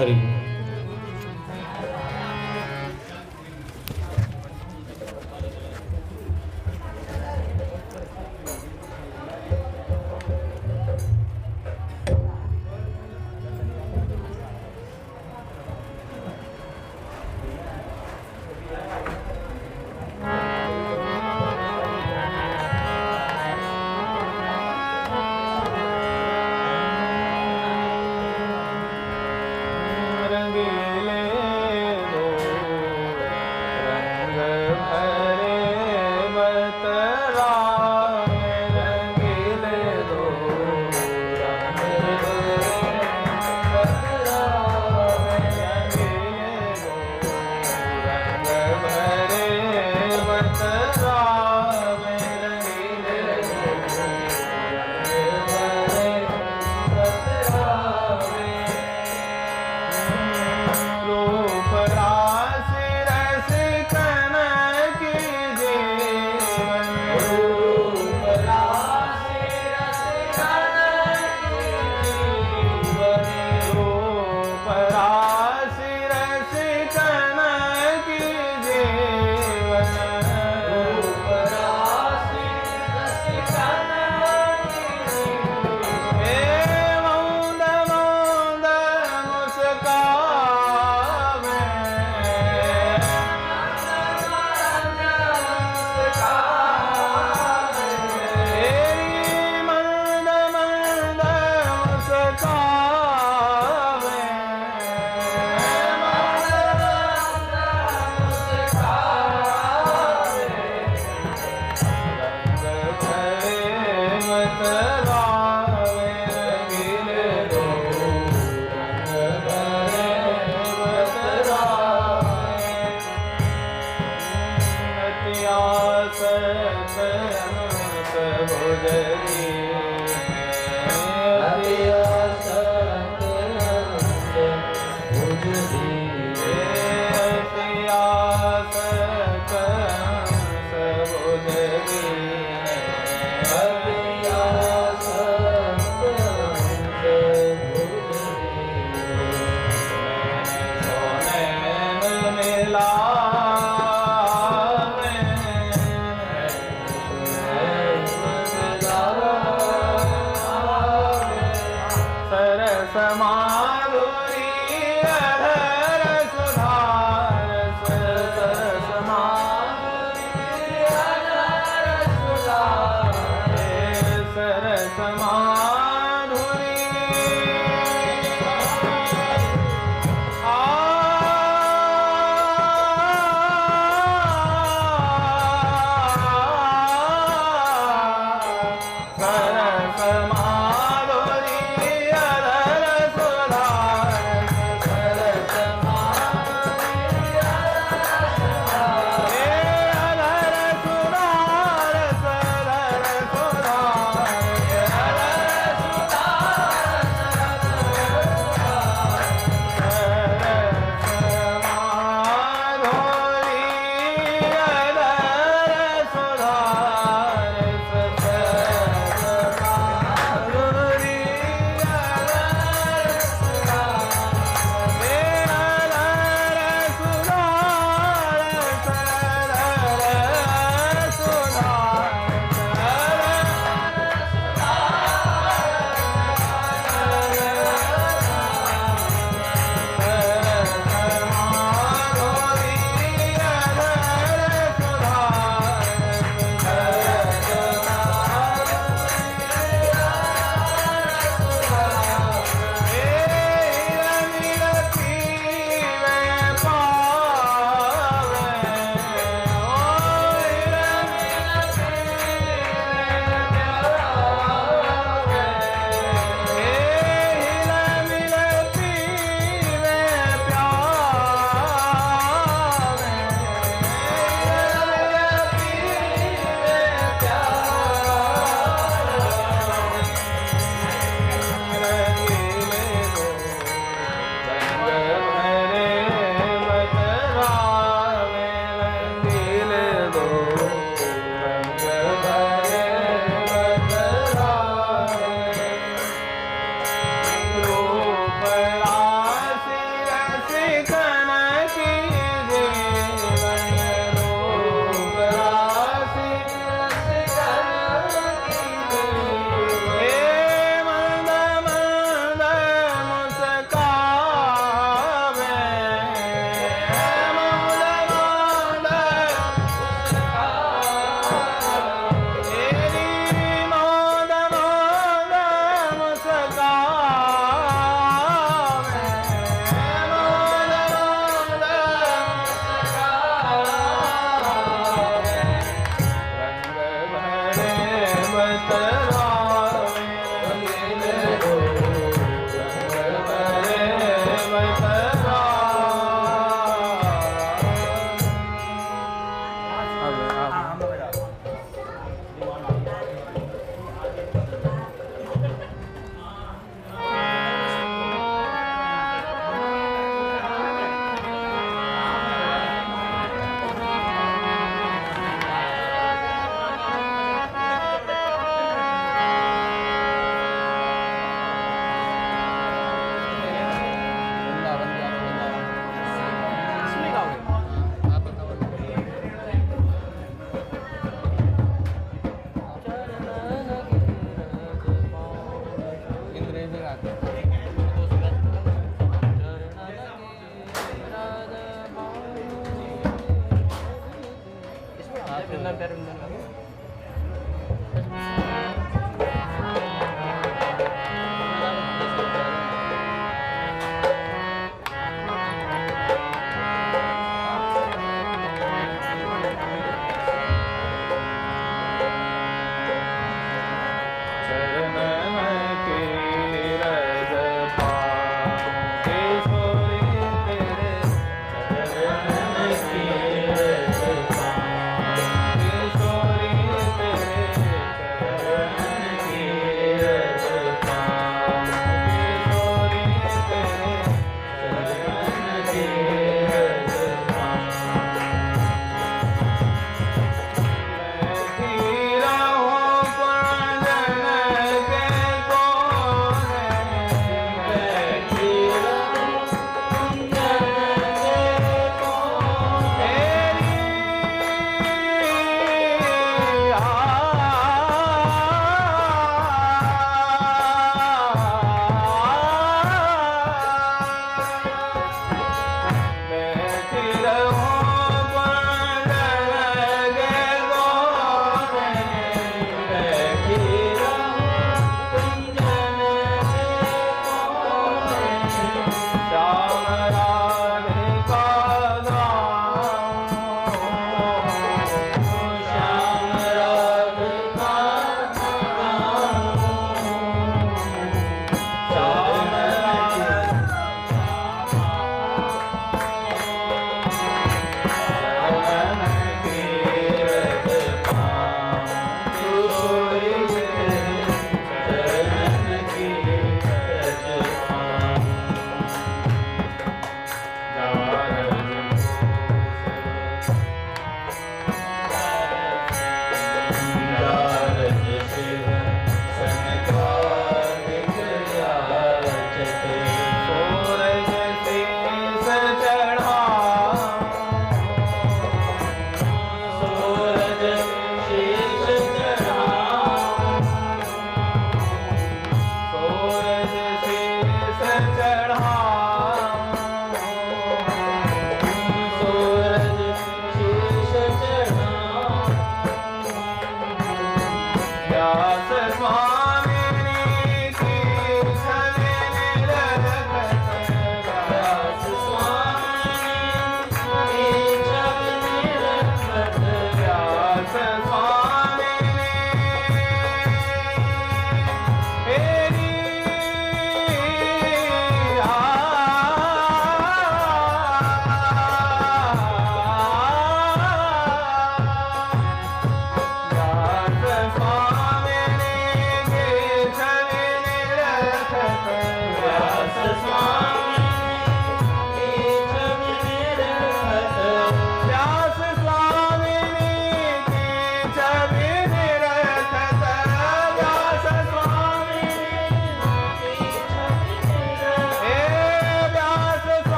हरि बोल।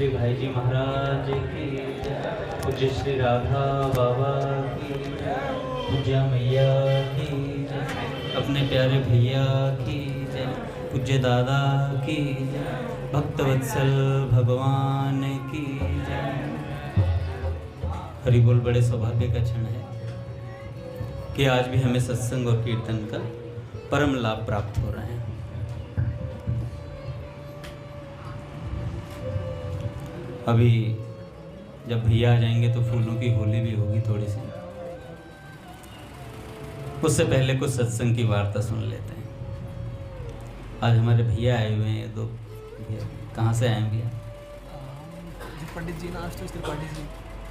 श्री भाई जी महाराज की जय, पूज्य श्री राधा बाबा की जय, पूज्य मैया की जय, अपने प्यारे भैया की जय, पूज्य दादा की जय, भक्तवत्सल भगवान की जय। हरि बोल। बड़े सौभाग्य का क्षण है कि आज भी हमें सत्संग और कीर्तन का परम लाभ प्राप्त हो रहा है। अभी जब भैया आ जाएंगे तो फूलों की होली भी होगी थोड़ी सी। उससे पहले कुछ सत्संग की वार्ता सुन लेते हैं। आज हमारे भैया आए हुए हैं, दो भैया। कहाँ से आए हैं भैया? पंडित जी ना, आशुतोष त्रिपाठी जी।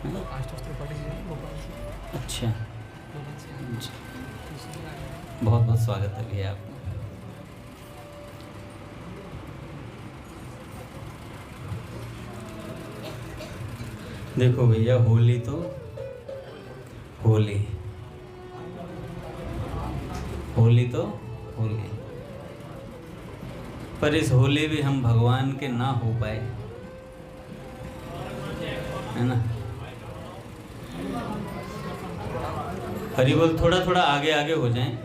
आशुतोष त्रिपाठी जी भोपाल से। अच्छा, बहुत बहुत स्वागत है भैया आपका। देखो भैया, होली तो होली, होली तो होली, पर इस होली भी हम भगवान के ना हो पाए, है ना। हरि बोल। थोड़ा थोड़ा आगे आगे हो जाएं,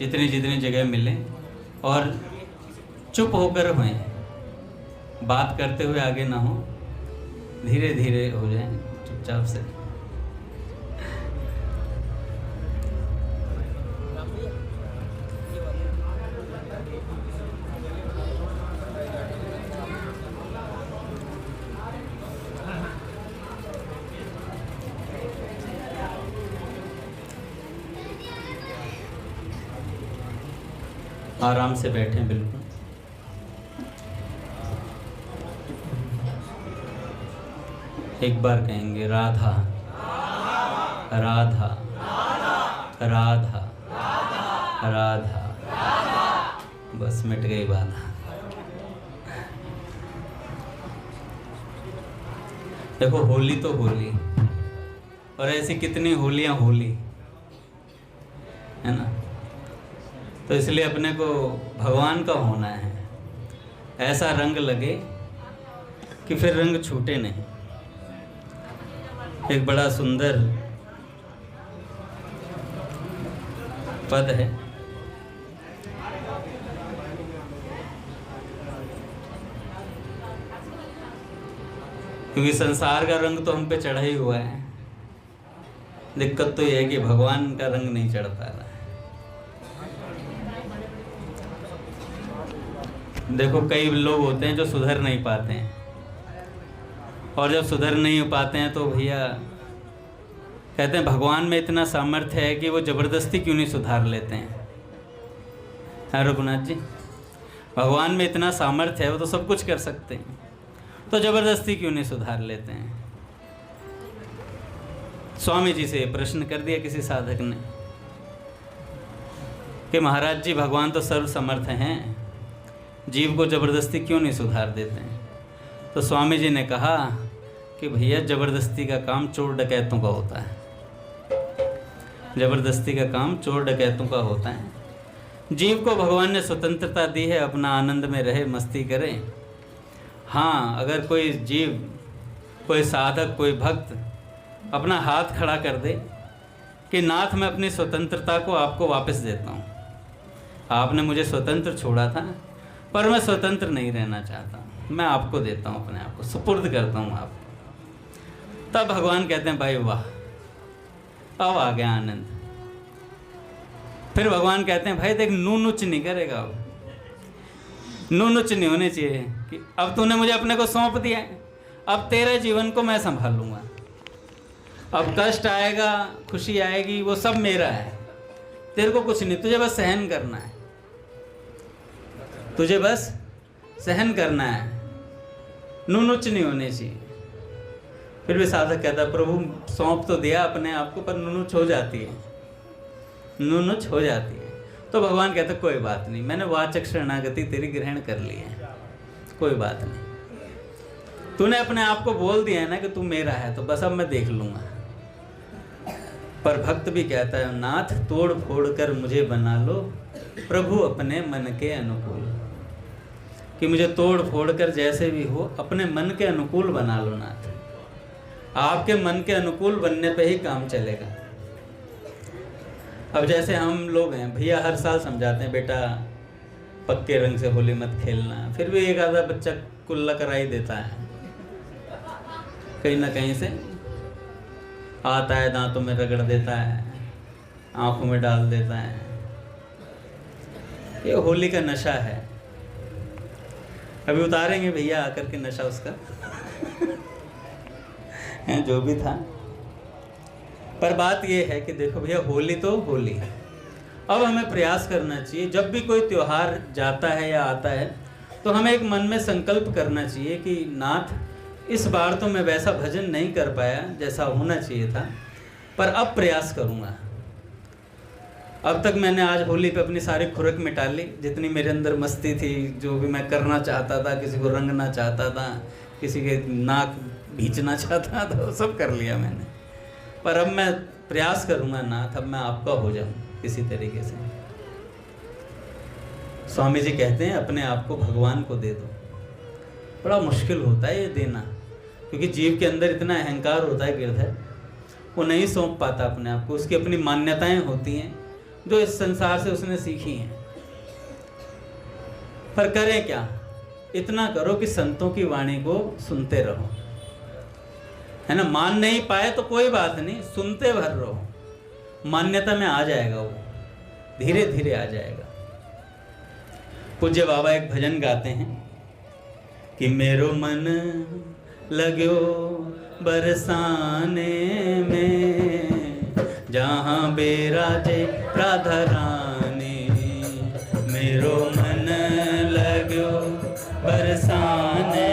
जितनी जितनी जगह मिले, और चुप होकर होएं, बात करते हुए आगे ना हो, धीरे धीरे हो जाएं, चुपचाप से। आराम से बैठें बिल्कुल। एक बार कहेंगे राधा राधा राधा राधा, बस मिट गई बाधा। देखो, होली तो होली, और ऐसी कितनी होलियां होली, है ना। तो इसलिए अपने को भगवान का होना है, ऐसा रंग लगे कि फिर रंग छूटे नहीं। एक बड़ा सुंदर पद है, क्योंकि संसार का रंग तो हम पे चढ़ा ही हुआ है। दिक्कत तो यह है कि भगवान का रंग नहीं चढ़ पा रहा है। देखो, कई लोग होते हैं जो सुधर नहीं पाते हैं, और जब सुधर नहीं पाते हैं तो भैया कहते हैं भगवान में इतना सामर्थ्य है कि वो ज़बरदस्ती क्यों नहीं सुधार लेते हैं। हाँ रघुनाथ जी, भगवान में इतना सामर्थ्य है, वो तो सब कुछ कर सकते हैं, तो ज़बरदस्ती क्यों नहीं सुधार लेते हैं। स्वामी जी से प्रश्न कर दिया किसी साधक ने कि महाराज जी, भगवान तो सर्व समर्थ हैं, जीव को ज़बरदस्ती क्यों नहीं सुधार देते हैं। तो स्वामी जी ने कहा कि भैया, ज़बरदस्ती का काम चोर डकैतों का होता है। ज़बरदस्ती का काम चोर डकैतों का होता है। जीव को भगवान ने स्वतंत्रता दी है, अपना आनंद में रहे, मस्ती करे। हाँ, अगर कोई जीव, कोई साधक, कोई भक्त अपना हाथ खड़ा कर दे कि नाथ, मैं अपनी स्वतंत्रता को आपको वापस देता हूँ, आपने मुझे स्वतंत्र छोड़ा था, पर मैं स्वतंत्र नहीं रहना चाहता, मैं आपको देता हूँ, अपने आप को सुपुर्द करता हूँ आपको, तब भगवान कहते हैं भाई वाह, अब आ गया आनंद। फिर भगवान कहते हैं भाई देख, नूनुच नहीं करेगा, अब नूनुच नहीं होने चाहिए कि अब तूने मुझे अपने को सौंप दिया है, अब तेरे जीवन को मैं संभालूंगा। अब कष्ट आएगा, खुशी आएगी, वो सब मेरा है, तेरे को कुछ नहीं, तुझे बस सहन करना है, तुझे बस सहन करना है, नूनुच नहीं होने चाहिए। फिर भी साधक कहता है प्रभु सौंप तो दिया अपने आप को, पर नूनुच हो जाती है, नूनुच हो जाती है। तो भगवान कहते कोई बात नहीं, मैंने वाचक शरणागति तेरी ग्रहण कर ली है, कोई बात नहीं, तूने अपने आप को बोल दिया है ना कि तू मेरा है, तो बस अब मैं देख लूँगा। पर भक्त भी कहता है नाथ, तोड़ फोड़ कर मुझे बना लो, प्रभु अपने मन के अनुकूल। कि मुझे तोड़ फोड़ कर जैसे भी हो अपने मन के अनुकूल बना लो नाथ। आपके मन के अनुकूल बनने पे ही काम चलेगा। अब जैसे हम लोग हैं, भैया हर साल समझाते हैं बेटा पक्के रंग से होली मत खेलना, फिर भी एक आधा बच्चा कुल्ला करा ही देता है, कहीं ना कहीं से आता है, दांतों में रगड़ देता है, आंखों में डाल देता है। ये होली का नशा है। अभी उतारेंगे भैया आकर के नशा उसका जो भी था। पर बात ये है कि देखो भैया, होली तो होली है। अब हमें प्रयास करना चाहिए, जब भी कोई त्योहार जाता है या आता है तो हमें एक मन में संकल्प करना चाहिए कि नाथ, इस बार तो मैं वैसा भजन नहीं कर पाया जैसा होना चाहिए था, पर अब प्रयास करूँगा। अब तक मैंने आज होली पे अपनी सारी खुरक मिटा ली, जितनी मेरे अंदर मस्ती थी, जो भी मैं करना चाहता था, किसी को रंगना चाहता था, किसी के नाक भींचना चाहता था, वो सब कर लिया मैंने। पर अब मैं प्रयास करूँगा नाथ, अब मैं आपका हो जाऊँ किसी तरीके से। स्वामी जी कहते हैं अपने आप को भगवान को दे दो। बड़ा मुश्किल होता है ये देना, क्योंकि जीव के अंदर इतना अहंकार होता है गिरधर, वो नहीं सौंप पाता अपने आप को। उसकी अपनी मान्यताएं होती हैं जो इस संसार से उसने सीखी हैं। पर करें क्या? इतना करो कि संतों की वाणी को सुनते रहो, है ना। मान नहीं पाए तो कोई बात नहीं, सुनते भर रहो, मान्यता में आ जाएगा, वो धीरे धीरे आ जाएगा। पूज्य बाबा एक भजन गाते हैं कि मेरो मन लगो बरसाने में, जहाँ बेराजे राधा रानी। मेरो मन लगो बरसाने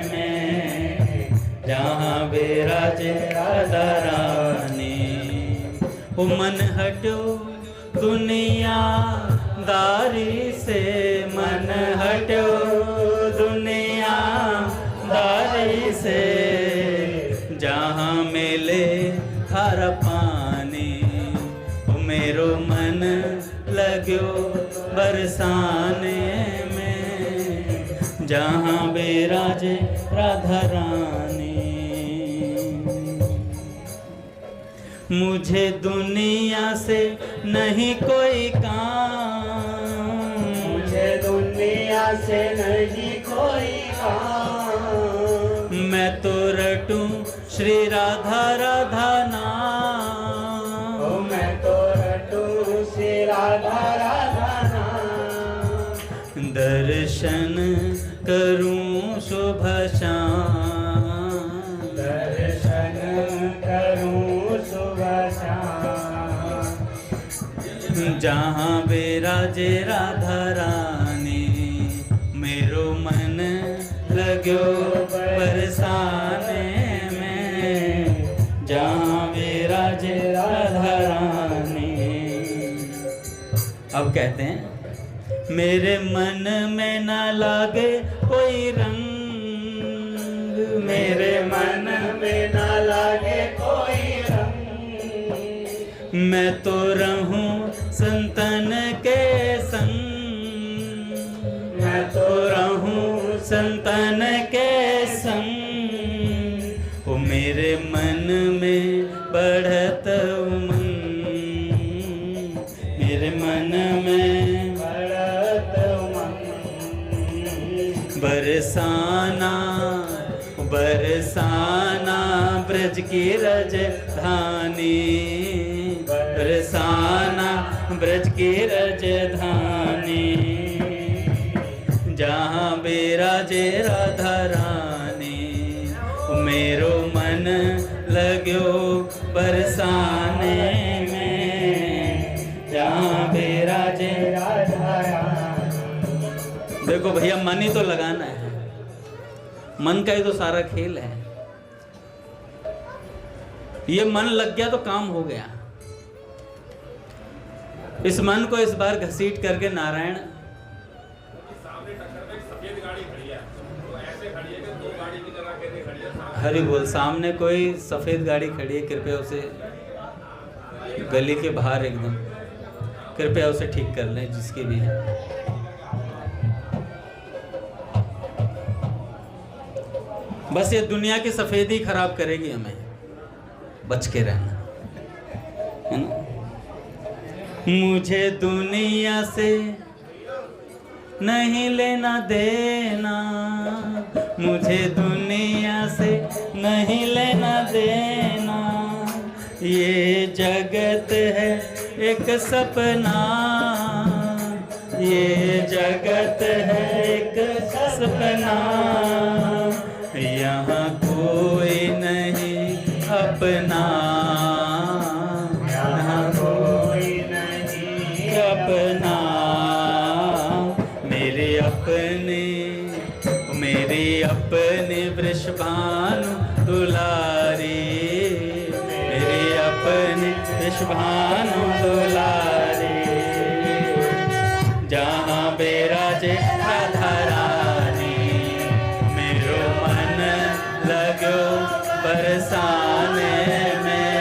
में, जहाँ बेराजे राधा रानी। ओ मन हटो दुनिया दारी से, मन हटो दुनिया दारी से, जहाँ मिले हर पानी। ओ मेरो मन लगो बरसाने में, जहाँ बेराजे राधा रानी। मुझे दुनिया से नहीं कोई काम, मुझे दुनिया से नहीं कोई काम। मैं तो रटूं श्री राधा राधा नाम। ओ मैं तो रटूं श्री राधा राधा नाम। दर्शन करूं शुभ शाम, दर्शन करूं सुबह शाम। जहाँ बेराजे राधा रानी। मेरो मन लगो बरसाने में, जहाँ बेराजे राधा रानी। अब कहते हैं मेरे मन में न लागे कोई रंग, मेरे मन में न लागे कोई रंग। मैं तो रहूं संतन के संग, मैं तो रहूं संतन के संग। ओ मेरे मन में बढ़त उमंग, मेरे मन में बढ़त उमंग। बरसाना बरसाना ब्रज की राजधानी, बरसाना ब्रज की राजधानी। जहाँ बेराजे राधा रानी। मेरो मन लगो बरसाने में, जहाँ बेराजे राधा रानी। देखो भैया, मन ही तो लगाना है, मन का ही तो सारा खेल है। ये मन लग गया तो काम हो गया। इस मन को इस बार घसीट करके नारायण हरि बोल। सामने कोई सफेद गाड़ी खड़ी है, कृपया उसे गली के बाहर एकदम कृपया उसे ठीक कर लें, जिसकी भी है। बस ये दुनिया की सफेदी खराब करेगी हमें, बच के रहना है ना। मुझे दुनिया से नहीं लेना देना, मुझे दुनिया से नहीं लेना देना, ये जगत है एक सपना, ये जगत है एक सपना, यहाँ कोई नहीं अपना, यहाँ कोई नहीं अपना, मेरे अपने वृषभानु दुलारी, मेरे अपने वृषभानु दुलारी, जहाँ बेराजे राधा रानी, मेरो मन लगो बरसाने में,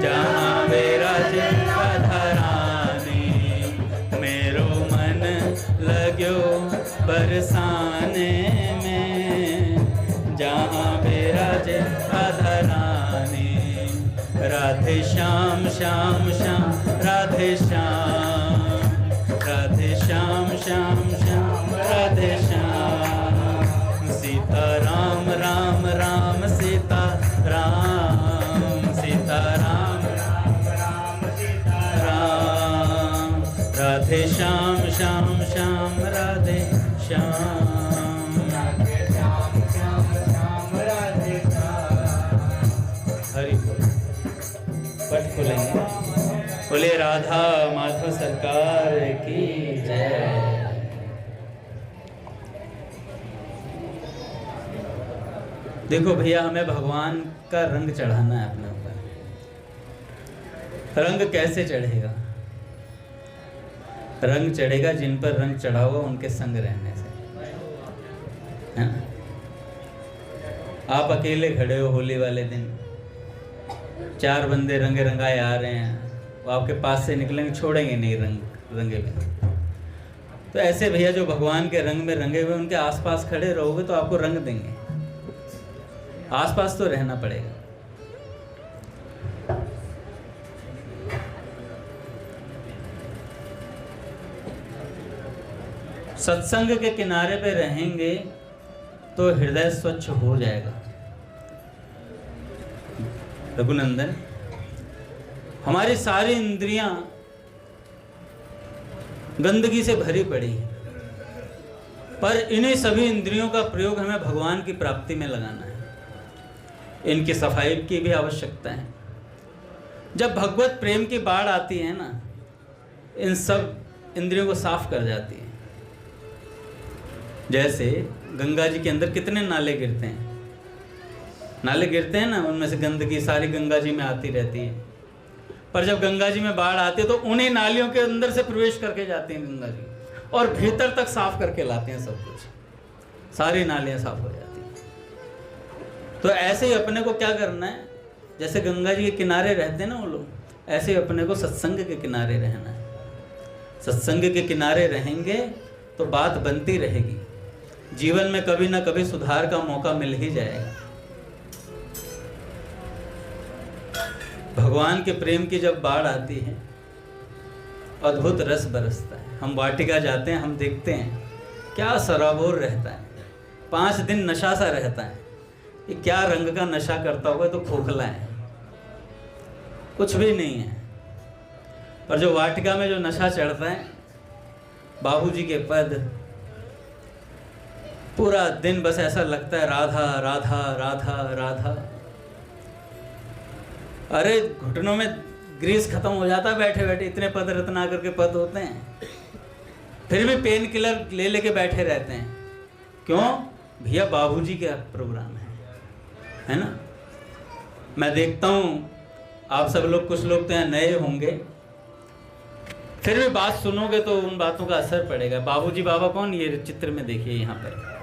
जहाँ बेराजे राधा रानी, मेरो मन लगो बरसाने में, जहाँ बेराजे राधा रानी, राधे श्याम श्याम श्याम राधे श्याम, राधे श्याम श्याम श्याम राधे श्याम, सीता राम राम राम सीता राम, सीता राम राम राम सीता राम, राधे श्याम श्याम श्याम राधे श्याम, राधे श्याम श्याम श्याम राधे श्याम। हरि बोल। पट खोलेंगे। बोले राधा माधव सरकार की जय। देखो भैया, हमें भगवान का रंग चढ़ाना है अपने ऊपर। रंग कैसे चढ़ेगा? रंग चढ़ेगा जिन पर रंग चढ़ा हुआ उनके संग रहने से, है ना? आप अकेले खड़े हो होली वाले दिन, 4 बंदे रंगे रंगाए आ रहे हैं, वो आपके पास से निकलेंगे, छोड़ेंगे नहीं रंगे बिना। तो ऐसे भैया जो भगवान के रंग में रंगे हुए, उनके आसपास खड़े रहोगे तो आपको रंग देंगे। आसपास तो रहना पड़ेगा। सत्संग के किनारे पे रहेंगे तो हृदय स्वच्छ हो जाएगा। रघुनंदन, हमारी सारी इंद्रियां गंदगी से भरी पड़ी हैं, पर इन्हीं सभी इंद्रियों का प्रयोग हमें भगवान की प्राप्ति में लगाना है। इनकी सफाई की भी आवश्यकता है। जब भगवत प्रेम की बाढ़ आती है ना, इन सब इंद्रियों को साफ कर जाती है। जैसे गंगा जी के अंदर कितने नाले गिरते हैं, नाले गिरते हैं ना, उनमें से गंदगी सारी गंगा जी में आती रहती है। पर जब गंगा जी में बाढ़ आती है तो उन्हीं नालियों के अंदर से प्रवेश करके जाती हैं गंगा जी, और भीतर तक साफ करके लाते हैं सब कुछ, सारी नालियां साफ हो जाती हैं। तो ऐसे ही अपने को क्या करना है, जैसे गंगा जी के किनारे रहते हैं ना वो लोग, ऐसे ही अपने को सत्संग के किनारे रहना है। सत्संग के किनारे रहेंगे तो बात बनती रहेगी, जीवन में कभी ना कभी सुधार का मौका मिल ही जाएगा। भगवान के प्रेम की जब बाढ़ आती है, अद्भुत रस बरसता है। हम वाटिका जाते हैं, हम देखते हैं क्या सराबोर रहता है, 5 दिन नशा सा रहता है। ये क्या रंग का नशा करता होगा, तो खोखला है, कुछ भी नहीं है। पर जो वाटिका में जो नशा चढ़ता है, बाबूजी के पद, पूरा दिन बस ऐसा लगता है राधा राधा राधा राधा। अरे घुटनों में ग्रीस खत्म हो जाता है बैठे बैठे, इतने पद रत्नाकर के पद होते हैं, फिर भी पेन किलर ले लेके बैठे रहते हैं। क्यों? भैया बाबूजी का प्रोग्राम है ना। मैं देखता हूँ आप सब लोग, कुछ लोग तो यहाँ नए होंगे, फिर भी बात सुनोगे तो उन बातों का असर पड़ेगा। बाबूजी बाबा कौन? ये चित्र में देखिए, यहाँ पर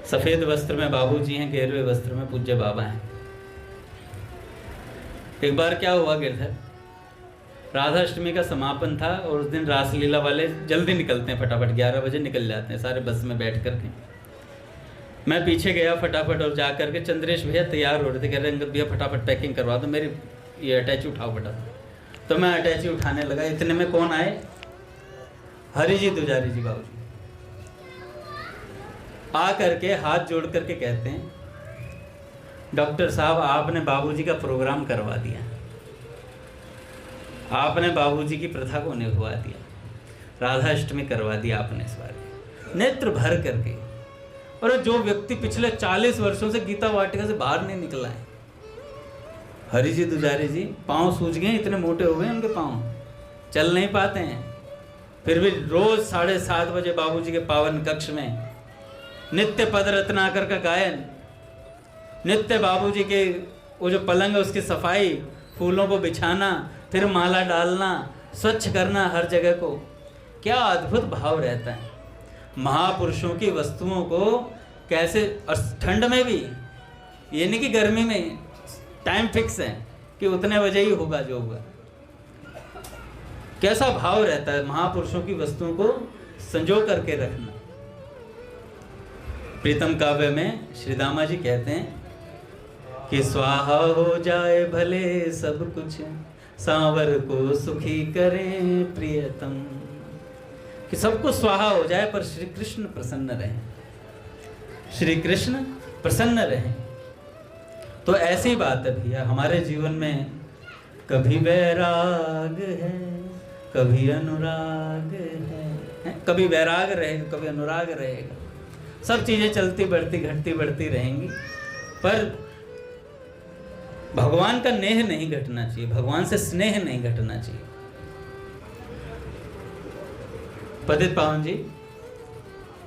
सफेद वस्त्र में बाबूजी हैं, गेरुए वस्त्र में पूज्य बाबा हैं। एक बार क्या हुआ, गिरधर, राधाष्टमी का समापन था और उस दिन रासलीला वाले जल्दी निकलते हैं, फटाफट 11 बजे निकल जाते हैं सारे बस में बैठ करके। मैं पीछे गया फटाफट और जा करके चंद्रेश भैया तैयार हो रहे थे, कह रहे अंगद भैया फटाफट पैकिंग करवा दो, मेरी ये अटैची उठाओ फटाफट। तो मैं अटैची उठाने लगा, इतने में कौन आए? हरि जी दुजारी जी बाबू जी आ करके हाथ जोड़ करके कहते हैं, डॉक्टर साहब आपने बाबूजी का प्रोग्राम करवा दिया, आपने बाबूजी की प्रथा को निभवा दिया, राधा अष्टमी करवा दिया आपने इस बार, नेत्र भर करके। और जो व्यक्ति पिछले 40 वर्षों से गीता वाटिका से बाहर नहीं निकला है, हरि जी दुजारी जी पाँव सूज गए, इतने मोटे हो गए उनके पाँव, चल नहीं पाते हैं, फिर भी रोज 7:30 बजे बाबूजी के पावन कक्ष में नित्य पद रत्नाकर का गायन, नित्य बाबूजी के वो जो पलंग है उसकी सफाई, फूलों को बिछाना, फिर माला डालना, स्वच्छ करना हर जगह को। क्या अद्भुत भाव रहता है। महापुरुषों की वस्तुओं को कैसे, और ठंड में भी, ये नहीं कि गर्मी में, टाइम फिक्स है कि उतने बजे ही होगा जो होगा। कैसा भाव रहता है महापुरुषों की वस्तुओं को संजो करके रखना। प्रीतम काव्य में श्री दामा जी कहते हैं कि स्वाहा हो जाए भले सब कुछ, सांवर को सुखी करें प्रियतम, कि सबको स्वाहा हो जाए पर श्री कृष्ण प्रसन्न रहे, श्री कृष्ण प्रसन्न रहे। तो ऐसी बात है भैया, हमारे जीवन में कभी वैराग है, कभी अनुराग है, कभी वैराग रहेगा, कभी अनुराग रहेगा, सब चीजें चलती बढ़ती घटती बढ़ती रहेंगी, पर भगवान का नेह नहीं घटना चाहिए, भगवान से स्नेह नहीं घटना चाहिए। पतित पावन जी,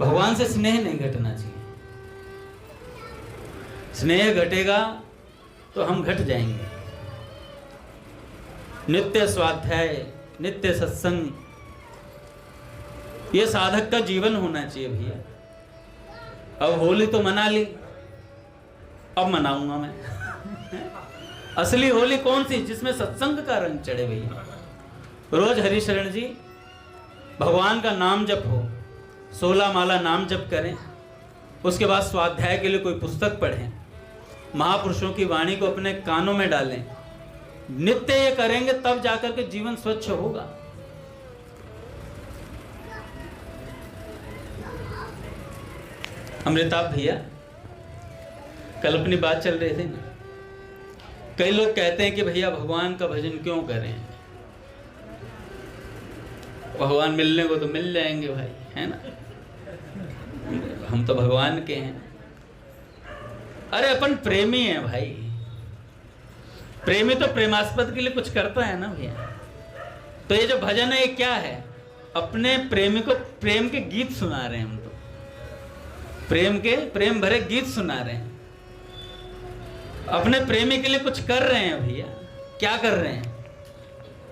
भगवान से स्नेह नहीं घटना चाहिए। स्नेह घटेगा तो हम घट जाएंगे। नित्य स्वाध्याय, नित्य सत्संग, ये साधक का जीवन होना चाहिए भैया। अब होली तो मना ली, अब मनाऊंगा मैं असली होली कौन सी? जिसमें सत्संग का रंग चढ़े भैया। रोज हरिशरण जी भगवान का नाम जप हो, 16 माला नाम जप करें, उसके बाद स्वाध्याय के लिए कोई पुस्तक पढ़ें, महापुरुषों की वाणी को अपने कानों में डालें, नित्य ये करेंगे तब जाकर के जीवन स्वच्छ होगा। अमृताभ भैया कल अपनी बात चल रही थी ना, कई लोग कहते हैं कि भैया भगवान का भजन क्यों करें, भगवान मिलने को तो मिल जाएंगे भाई, है ना, हम तो भगवान के हैं। अरे अपन प्रेमी हैं भाई, प्रेमी तो प्रेमास्पद के लिए कुछ करता है ना भैया। तो ये जो भजन है ये क्या है? अपने प्रेमी को प्रेम के गीत सुना रहे हैं हम, तो प्रेम भरे गीत सुना रहे हैं, अपने प्रेमी के लिए कुछ कर रहे हैं भैया। क्या कर रहे हैं?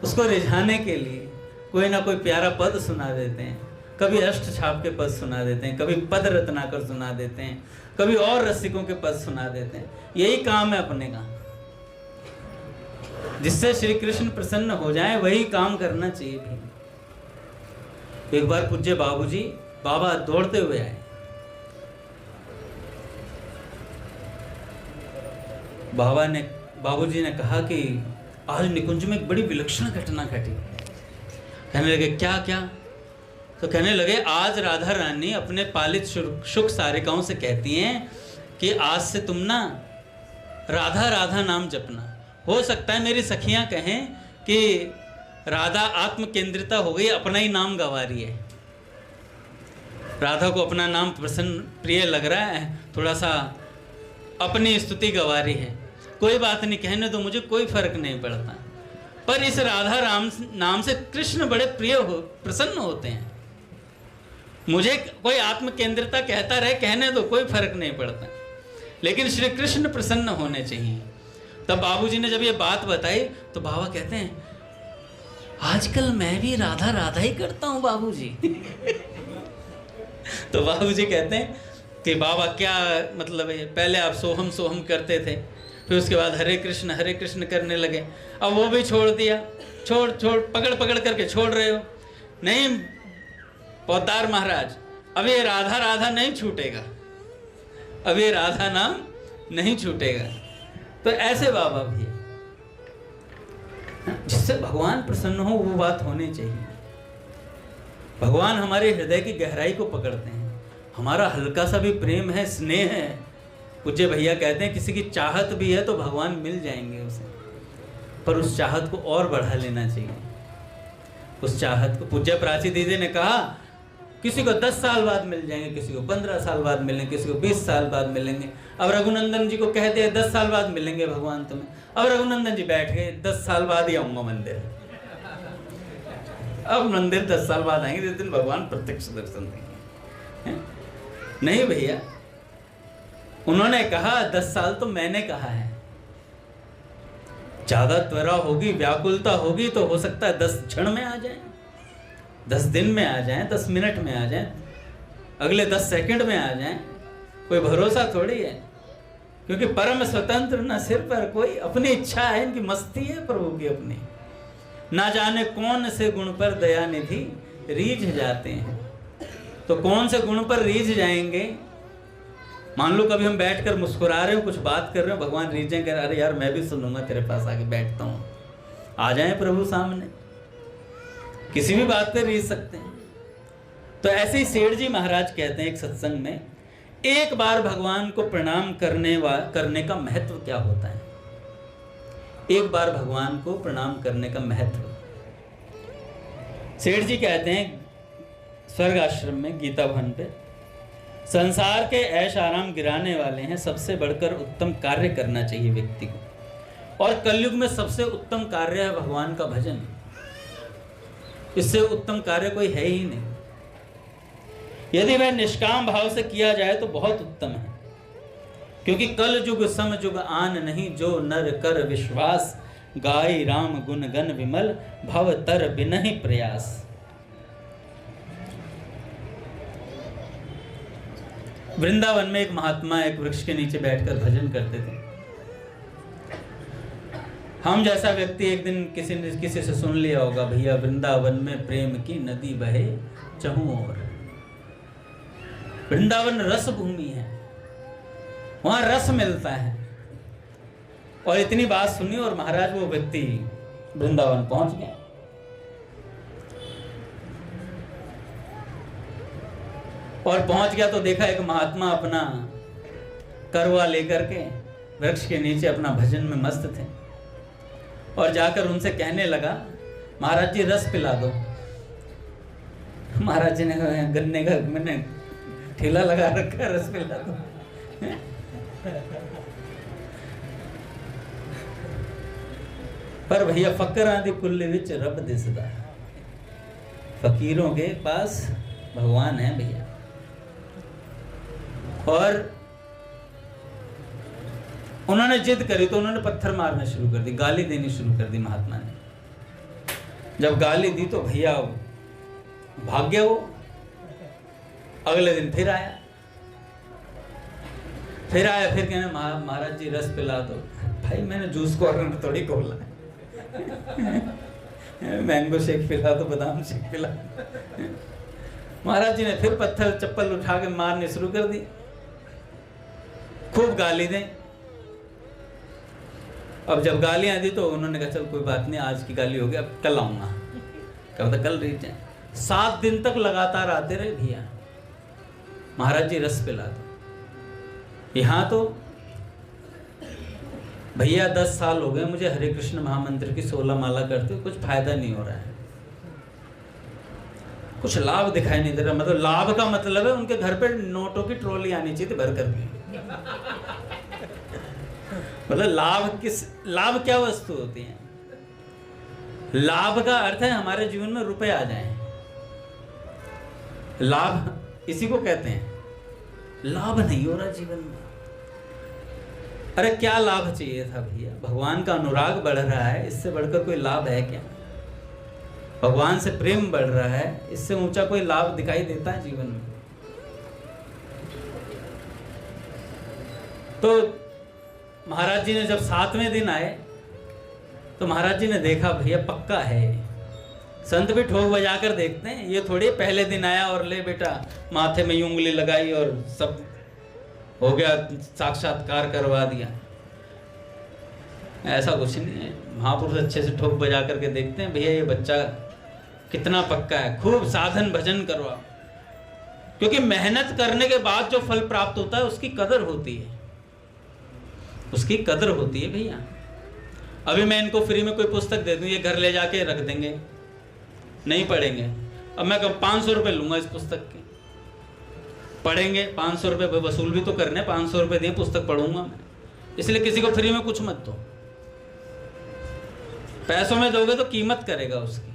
उसको रिझाने के लिए कोई ना कोई प्यारा पद सुना देते हैं, कभी अष्ट छाप के पद सुना देते हैं, कभी पद रत्नाकर सुना देते हैं, कभी और रसिकों के पद सुना देते हैं। यही काम है अपने का, जिससे श्री कृष्ण प्रसन्न हो जाए वही काम करना चाहिए भी। एक बार पूज्य बाबूजी बाबा दौड़ते हुए आए, बाबूजी ने कहा कि आज निकुंज में एक बड़ी विलक्षण घटना घटी। कहने लगे क्या क्या? तो कहने लगे आज राधा रानी अपने पालित शुक सारिकाओं से कहती हैं कि आज से तुम ना राधा राधा नाम जपना। हो सकता है मेरी सखियां कहें कि राधा आत्म केंद्रिता हो गई, अपना ही नाम गवा रही है, राधा को अपना नाम प्रसन्न प्रिय लग रहा है, थोड़ा सा अपनी स्तुति गवा रही है। कोई बात नहीं, कहने दो, मुझे कोई फर्क नहीं पड़ता, पर इस राधा राम नाम से कृष्ण बड़े प्रिय प्रसन्न होते हैं। मुझे कोई आत्म केंद्रिता कहता रहे, कहने दो, कोई फर्क नहीं पड़ता, लेकिन श्री कृष्ण प्रसन्न होने चाहिए। तब बाबूजी ने जब ये बात बताई तो बाबा कहते हैं आजकल मैं भी राधा राधा ही करता हूँ बाबूजी। तो बाबूजी कहते हैं कि बाबा क्या मतलब है, पहले आप सोहम सोहम करते थे, फिर उसके बाद हरे कृष्ण करने लगे, अब वो भी छोड़ दिया, छोड़ पकड़ करके छोड़ रहे हो। नहीं पौतार महाराज, अब ये राधा राधा नहीं छूटेगा, अब ये राधा नाम नहीं छूटेगा। तो ऐसे बाबा भी है, जिससे भगवान प्रसन्न हो, वो बात होनी चाहिए। भगवान हमारे हृदय की गहराई को पकड़ते हैं, हमारा हल्का सा भी प्रेम है, स्नेह है। पूज्य भैया कहते हैं किसी की चाहत भी है तो भगवान मिल जाएंगे उसे, पर उस चाहत को और बढ़ा लेना चाहिए। उस चाहत को, पूज्य प्राची दीदी ने कहा, किसी को 10 साल बाद मिल जाएंगे, किसी को 15 साल बाद मिलेंगे, किसी को 20 साल बाद मिलेंगे। अब रघुनंदन जी को कहते हैं 10 साल बाद मिलेंगे भगवान तुम्हें। अब रघुनंदन जी बैठ गए, 10 साल बाद ही आऊंगा मंदिर। अब मंदिर 10 साल बाद आएंगे, जिस दिन भगवान प्रत्यक्ष दर्शन देंगे। नहीं भैया, उन्होंने कहा 10 साल तो मैंने कहा है। ज्यादा त्वरा होगी, व्याकुलता होगी तो हो सकता है 10 क्षण में आ जाए, 10 दिन में आ जाए, 10 मिनट में आ जाए, अगले 10 सेकंड में आ जाए, कोई भरोसा थोड़ी है। क्योंकि परम स्वतंत्र, न सिर पर कोई अपनी इच्छा है, इनकी मस्ती है प्रभु की अपनी। ना जाने कौन से गुण पर दया निधि रीझ जाते हैं। तो कौन से गुण पर रीझ जाएंगे? मान लो कभी हम बैठकर मुस्कुरा रहे हो, कुछ बात कर रहे हो, भगवान रीझें कर, अरे यार मैं भी सुनूंगा, तेरे पास आके बैठता हूँ। आ जाए प्रभु सामने, किसी भी बात पे रीझ सकते हैं। तो ऐसे ही सेठ जी महाराज कहते हैं एक सत्संग में, एक बार भगवान को प्रणाम करने का महत्व क्या होता है। एक बार भगवान को प्रणाम करने का महत्व। सेठ जी कहते हैं स्वर्ग आश्रम में गीता भवन पे, संसार के ऐश आराम गिराने वाले हैं, सबसे बढ़कर उत्तम कार्य करना चाहिए व्यक्ति को। और कलयुग में सबसे उत्तम कार्य है भगवान का भजन। इससे उत्तम कार्य कोई है ही नहीं। यदि वह निष्काम भाव से किया जाए तो बहुत उत्तम है। क्योंकि कल युग सम युग आन नहीं, जो नर कर विश्वास, गाय राम गुण गन विमल, भव तर बिनहि प्रयास। वृंदावन में एक महात्मा एक वृक्ष के नीचे बैठकर भजन करते थे। हम जैसा व्यक्ति एक दिन किसी से सुन लिया होगा, भैया वृंदावन में प्रेम की नदी बहे चहुं ओर। वृंदावन रस भूमि है, वहां रस मिलता है। और इतनी बात सुनी और महाराज वो व्यक्ति वृंदावन पहुंच गया। और पहुंच गया तो देखा एक महात्मा अपना करवा लेकर के वृक्ष के नीचे अपना भजन में मस्त थे। और जाकर उनसे कहने लगा, महाराज जी रस पिला दो। महाराज जी ने कहा, गन्ने का मैंने ठेला लगा रखा, रस पिला दो। पर भैया फकर आदि कुल्ले विच रब दिसदा, फकीरों के पास भगवान है भैया। और उन्होंने जिद करी तो उन्होंने पत्थर मारना शुरू कर दी, गाली देनी शुरू कर दी महात्मा ने। जब गाली दी तो भैया भाग गया वो। अगले दिन फिर आया, फिर कहने महाराज जी रस पिला दो। भाई मैंने जूस कॉर्नर थोड़ी खोला है, मैंगो शेक पिला दो, बादाम शेक पिला। महाराज जी ने फिर पत्थर चप्पल उठा के मारने शुरू कर दी, खूब गाली दें। अब जब गालियां दी तो उन्होंने कहा चल कोई बात नहीं, आज की गाली हो गई, अब कल आऊंगा। क्या पता कल रीच जाए। 7 दिन तक लगातार आते रहे भैया, महाराज जी रस पिला दो। यहां तो भैया 10 साल हो गए मुझे हरे कृष्ण महामंत्र की 16 माला करते हुए, कुछ फायदा नहीं हो रहा है, कुछ लाभ दिखाई नहीं दे रहा। मतलब लाभ का मतलब है उनके घर पे नोटों की ट्रॉली आनी चाहिए थी भर करके। मतलब लाभ क्या वस्तु होती है? लाभ का अर्थ है हमारे जीवन में रुपए आ जाएं। लाभ इसी को कहते हैं। लाभ नहीं हो रहा जीवन में। अरे क्या लाभ चाहिए था भैया? भगवान का अनुराग बढ़ रहा है, इससे बढ़कर कोई लाभ है क्या? भगवान से प्रेम बढ़ रहा है, इससे ऊंचा कोई लाभ दिखाई देता है जीवन में? तो महाराज जी ने जब 7वें दिन आए तो महाराज जी ने देखा भैया पक्का है। संत भी ठोक बजा कर देखते हैं, ये थोड़ी पहले दिन आया और ले बेटा माथे में यूं उंगली लगाई और सब हो गया, साक्षात्कार करवा दिया। ऐसा कुछ नहीं है। महापुरुष अच्छे से ठोक बजा करके देखते हैं, भैया ये बच्चा कितना पक्का है, खूब साधन भजन करवा, क्योंकि मेहनत करने के बाद जो फल प्राप्त होता है उसकी कदर होती है, उसकी कदर होती है भैया। अभी मैं इनको फ्री में कोई पुस्तक दे दूं, ये घर ले जाके रख देंगे, नहीं पढ़ेंगे। अब मैं 500 रुपये लूंगा इस पुस्तक के, पढ़ेंगे, 500 रुपये वसूल भी तो करने, 500 रुपये दिए पुस्तक पढ़ूंगा मैं। इसलिए किसी को फ्री में कुछ मत दो, पैसों में दोगे तो कीमत करेगा उसकी।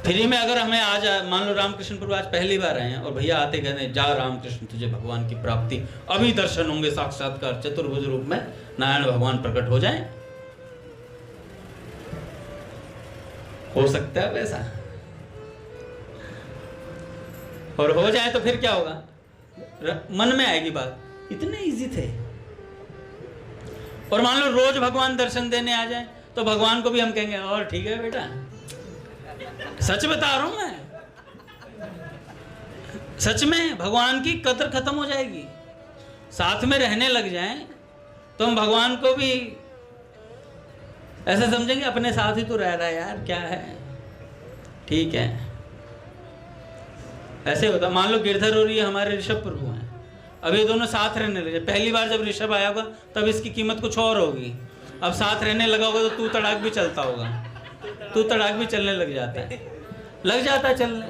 फ्री में अगर हमें आज मान लो रामकृष्णपुर आज पहली बार आए हैं और भैया आते कहते जा रामकृष्ण तुझे भगवान की प्राप्ति, अभी दर्शन होंगे साक्षात्कार, चतुर्भुज रूप में नारायण भगवान प्रकट हो जाएं, हो सकता है वैसा, और हो जाए तो फिर क्या होगा, मन में आएगी बात, इतने इजी थे। और मान लो रोज भगवान दर्शन देने आ जाए तो भगवान को भी हम कहेंगे और ठीक है बेटा, सच बता रहा हूं मैं, सच में भगवान की कदर खत्म हो जाएगी। साथ में रहने लग जाएं तो हम भगवान को भी ऐसा समझेंगे अपने साथ ही तो रह रहा है यार, क्या है, ठीक है। ऐसे होता। मान लो गिरधर और ये हमारे ऋषभ प्रभु हैं, अब ये दोनों साथ रहने लगे। पहली बार जब ऋषभ आया होगा तब इसकी कीमत कुछ और होगी, अब साथ रहने लगा होगा तो तू तड़ाक भी चलता होगा, तू तड़ाक भी चलने लग जाता है चलने,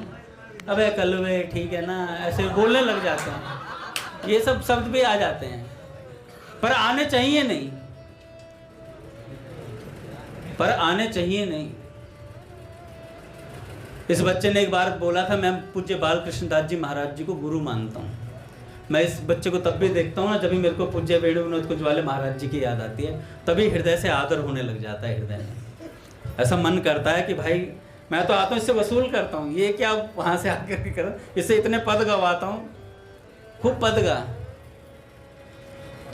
अबे कलवे ठीक है ना, ऐसे बोलने लग जाते हैं। ये सब शब्द भी आ जाते हैं, पर आने चाहिए नहीं, पर आने चाहिए नहीं। इस बच्चे ने एक बार बोला था, मैं पूज्य बाल कृष्णदास जी महाराज जी को गुरु मानता हूँ। मैं इस बच्चे को तब भी देखता हूँ ना, जब भी मेरे को पूज्य वेणु विनोद कुंजवाले महाराज जी की याद आती है, तभी हृदय से आदर होने लग जाता है। हृदय में ऐसा मन करता है कि भाई मैं तो आता हूँ, इससे वसूल करता हूँ, ये क्या वहाँ से आकर के करो, इससे इतने पद गवाता हूँ, खूब पद गा,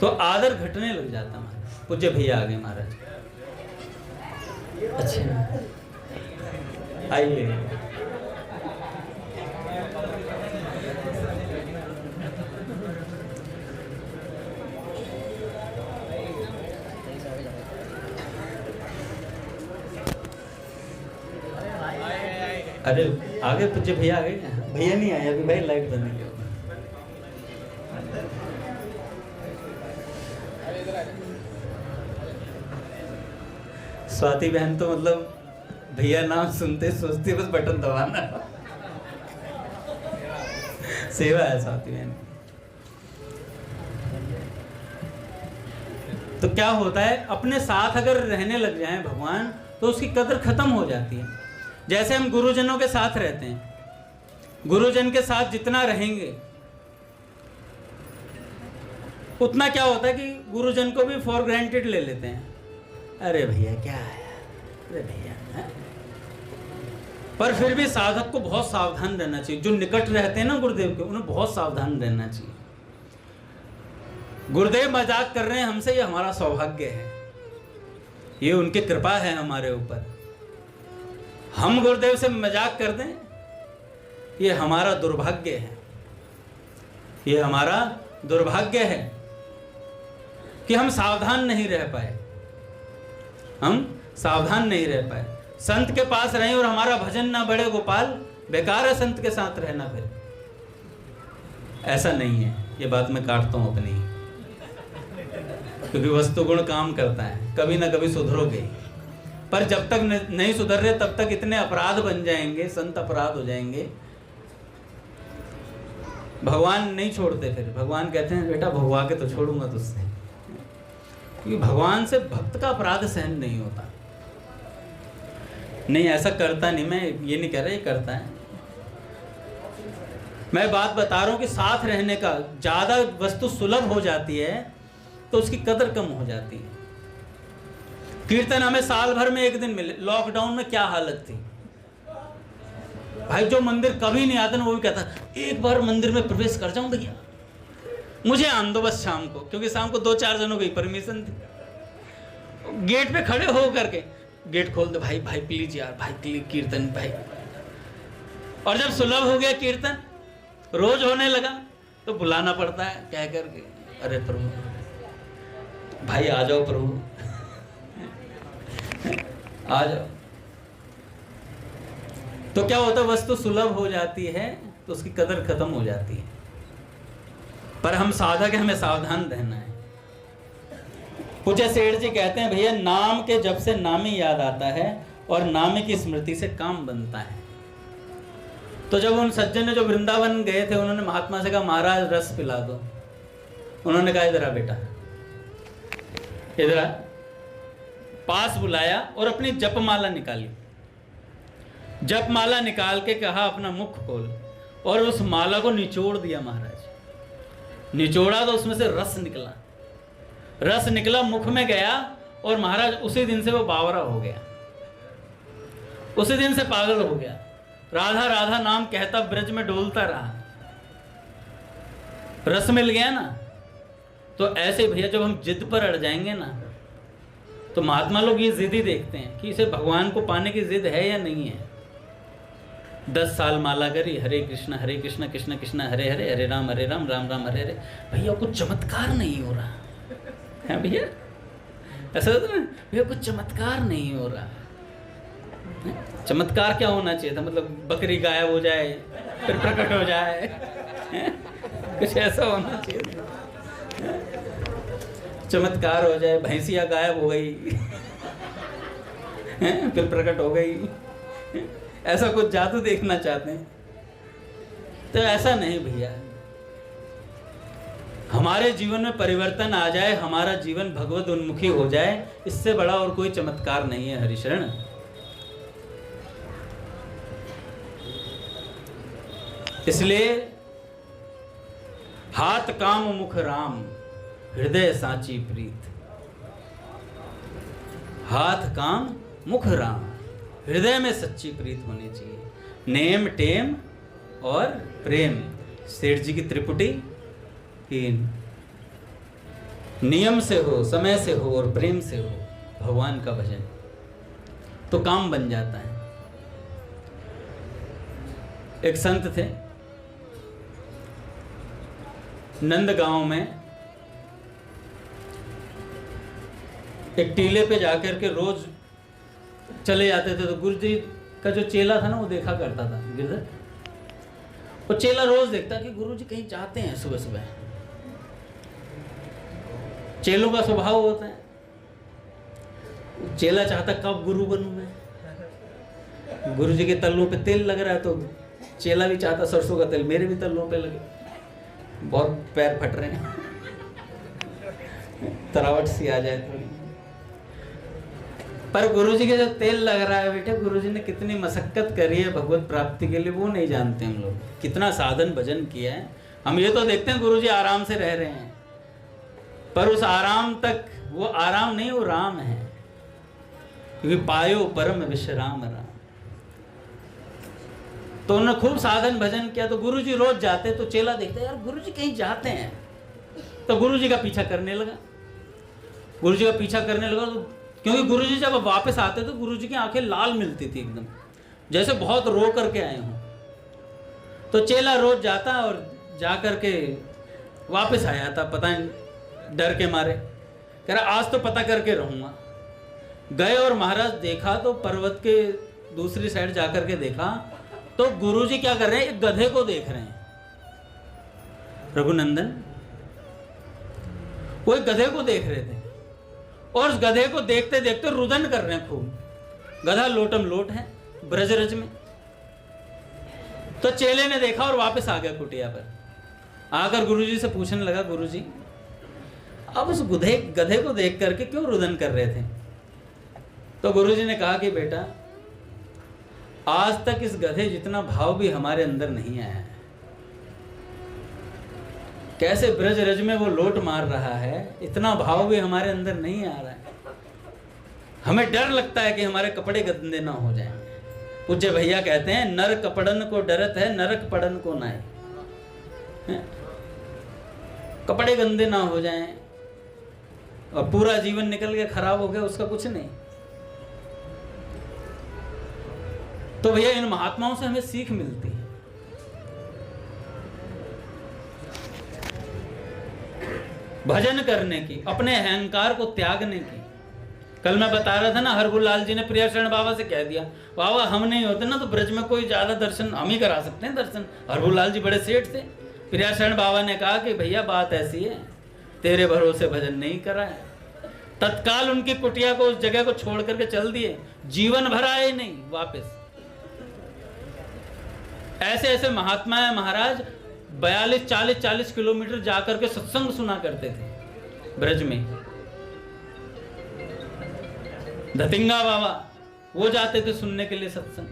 तो आदर घटने लग जाता है। पूज्य भैया आ गए महाराज। अच्छा आइए। अरे आगे पूज्य भैया आ गए, भैया नहीं आए अभी, भाई लाइट बंद नहीं। स्वाति बहन तो मतलब भैया नाम सुनते सोचती बस बटन दबाना, सेवा है स्वाति बहन। तो क्या होता है, अपने साथ अगर रहने लग जाएं भगवान तो उसकी कदर खत्म हो जाती है। जैसे हम गुरुजनों के साथ रहते हैं, गुरुजन के साथ जितना रहेंगे उतना क्या होता है कि गुरुजन को भी फॉर ग्रांटेड ले लेते हैं। अरे भैया क्या है, अरे भैया है? पर फिर भी साधक को बहुत सावधान रहना चाहिए। जो निकट रहते हैं ना गुरुदेव के, उन्हें बहुत सावधान रहना चाहिए। गुरुदेव मजाक कर रहे हैं हमसे, ये हमारा सौभाग्य है, ये उनकी कृपा है हमारे ऊपर। हम गुरुदेव से मजाक कर दें, ये हमारा दुर्भाग्य है, ये हमारा दुर्भाग्य है कि हम सावधान नहीं रह पाए, हम सावधान नहीं रह पाए। संत के पास रहें और हमारा भजन ना बढ़े गोपाल, बेकार है संत के साथ रहना। फिर ऐसा नहीं है, ये बात मैं काटता हूं अपनी, क्योंकि वस्तु गुण काम करता है, कभी ना कभी सुधरोगे। पर जब तक नहीं सुधर रहे तब तक इतने अपराध बन जाएंगे, संत अपराध हो जाएंगे, भगवान नहीं छोड़ते। फिर भगवान कहते हैं बेटा भगवा के तो छोड़ूंगा तुझसे, क्योंकि भगवान से भक्त का अपराध सहन नहीं होता। नहीं ऐसा करता नहीं, मैं ये नहीं कह रहा, ये करता है। मैं बात बता रहा हूं कि साथ रहने का, ज्यादा वस्तु सुलभ हो जाती है तो उसकी कदर कम हो जाती है। कीर्तन हमें साल भर में एक दिन मिले। लॉकडाउन में क्या हालत थी भाई, जो मंदिर कभी नहीं आता ना वो भी कहता एक बार मंदिर में प्रवेश कर जाऊं भैया, मुझे आन दो बस शाम को, क्योंकि शाम को 2-4 जनों की परमिशन थी। गेट पे खड़े हो करके गेट खोल दो, भाई भाई प्लीज यार, भाई प्लीज कीर्तन भाई। और जब सुलभ हो गया कीर्तन, रोज होने लगा, तो बुलाना पड़ता है कह करके, अरे प्रभु भाई आ जाओ प्रभु आ जाओ। तो क्या होता है, वस्तु सुलभ हो जाती है तो उसकी कदर खत्म हो जाती है। पर हम साधक हैं, हमें सावधान रहना है। पूज्य सेठ जी कहते हैं भैया नाम के जब से नामी याद आता है और नामी की स्मृति से काम बनता है। तो जब उन सज्जन ने जो वृंदावन गए थे उन्होंने महात्मा से कहा महाराज रस पिला दो। उन्होंने कहा इधर आ बेटा, इधर आ। पास बुलाया और अपनी जपमाला निकाली। जपमाला निकाल के कहा अपना मुख खोल, और उस माला को निचोड़ दिया महाराज। निचोड़ा तो उसमें से रस निकला। रस निकला, मुख में गया, और महाराज उसी दिन से वो बावरा हो गया, उसी दिन से पागल हो गया। राधा राधा नाम कहता ब्रज में डोलता रहा। रस मिल गया ना। तो ऐसे भैया जब हम जिद पर अड़ जाएंगे ना, तो महात्मा लोग ये जिद ही देखते हैं कि इसे भगवान को पाने की जिद है या नहीं है। 10 साल माला करी, हरे कृष्ण कृष्ण कृष्ण हरे हरे, हरे राम राम राम हरे हरे। भैया कुछ चमत्कार नहीं हो रहा है भैया, ऐसा होता ना भैया, कुछ चमत्कार नहीं हो रहा। चमत्कार क्या होना चाहिए था, मतलब बकरी गायब हो जाए फिर प्रकट हो जाए, कुछ ऐसा होना चाहिए। चमत्कार हो जाए, भैंसिया गायब हो गई फिर प्रकट हो गई, ऐसा कुछ जादू देखना चाहते हैं। तो ऐसा नहीं भैया, हमारे जीवन में परिवर्तन आ जाए, हमारा जीवन भगवत उन्मुखी हो जाए, इससे बड़ा और कोई चमत्कार नहीं है हरिशरण। इसलिए हाथ काम मुख राम, हृदय साची प्रीत। हाथ काम मुख राम, हृदय में सच्ची प्रीत होनी चाहिए। नेम टेम और प्रेम, सेठ जी की त्रिपुटी कि नियम से हो, समय से हो और प्रेम से हो भगवान का भजन, तो काम बन जाता है। एक संत थे नंदगांव में, एक टीले पे जाकर के रोज चले जाते थे। तो गुरु जी का जो चेला था ना वो देखा करता था गिरधर, वो चेला रोज देखता कि गुरु जी कहीं जाते हैं सुबह सुबह। चेलों का स्वभाव होता है, चेला चाहता कब गुरु बनूं मैं। गुरु जी के तल्लों पे तेल लग रहा है तो चेला भी चाहता सरसों का तेल मेरे भी तल्लों पे लगे, बहुत पैर फट रहे हैं, तरावट सी आ जाए थोड़ी। पर गुरुजी के जो तेल लग रहा है बेटे, गुरुजी ने कितनी मशक्कत करी है भगवत प्राप्ति के लिए, वो नहीं जानते हम लोग। कितना साधन भजन किया है। हम ये तो देखते हैं गुरुजी आराम से रह रहे हैं, पर उस आराम तक वो आराम नहीं, वो राम है। क्योंकि पायो परम विश्राम राम। तो उन्होंने खूब साधन भजन किया। तो गुरुजी रोज जाते, तो चेला देखते यार गुरुजी कहीं जाते हैं, तो गुरुजी का पीछा करने लगा। गुरुजी का पीछा करने लगा तो क्योंकि गुरुजी जब वापस आते तो गुरुजी की आंखें लाल मिलती थी एकदम, जैसे बहुत रो करके आए हों। तो चेला रोज जाता और जा करके वापस आया था, पता नहीं डर के मारे, कह रहा आज तो पता करके रहूंगा। गए और महाराज देखा तो पर्वत के दूसरी साइड जाकर के देखा तो गुरुजी क्या कर रहे हैं, एक गधे को देख रहे हैं। रघुनंदन वो एक गधे को देख रहे थे और उस गधे को देखते देखते रुदन कर रहे हैं खूब। गधा लोटम लोट है ब्रजरज में। तो चेले ने देखा और वापस आ गया कुटिया पर। आकर गुरुजी से पूछने लगा, गुरुजी अब उस गधे को देख करके क्यों रुदन कर रहे थे? तो गुरुजी ने कहा कि बेटा आज तक इस गधे जितना भाव भी हमारे अंदर नहीं आया है। कैसे ब्रज रज में वो लोट मार रहा है, इतना भाव भी हमारे अंदर नहीं आ रहा है। हमें डर लगता है कि हमारे कपड़े गंदे ना हो जाएं। पूज्य भैया कहते हैं नर कपड़न को डरत है, नरक पड़न को ना है। कपड़े गंदे ना हो जाएं और पूरा जीवन निकल के खराब हो गया, उसका कुछ नहीं। तो भैया इन महात्माओं से हमें सीख मिलती है। भजन करने की, अपने अहंकार को त्यागने की। कल मैं बता रहा था ना, हरगुलाल जी ने प्रियाशरण बाबा से कह दिया, बाबा हम नहीं होते ना तो ब्रज में कोई ज्यादा दर्शन हम ही करा सकते हैं दर्शन। हरगुलाल जी बड़े सेठ थे। प्रियाशरण बाबा ने कहा कि भैया बात ऐसी है, तेरे भरोसे भजन नहीं करा है। तत्काल उनकी कुटिया को, उस जगह को छोड़ करके चल दिए, जीवन भर आए नहीं वापस। ऐसे ऐसे महात्मा है महाराज 42-40 किलोमीटर जाकर के सत्संग सुना करते थे ब्रज में। धतिंगा बाबा वो जाते थे सुनने के लिए सत्संग।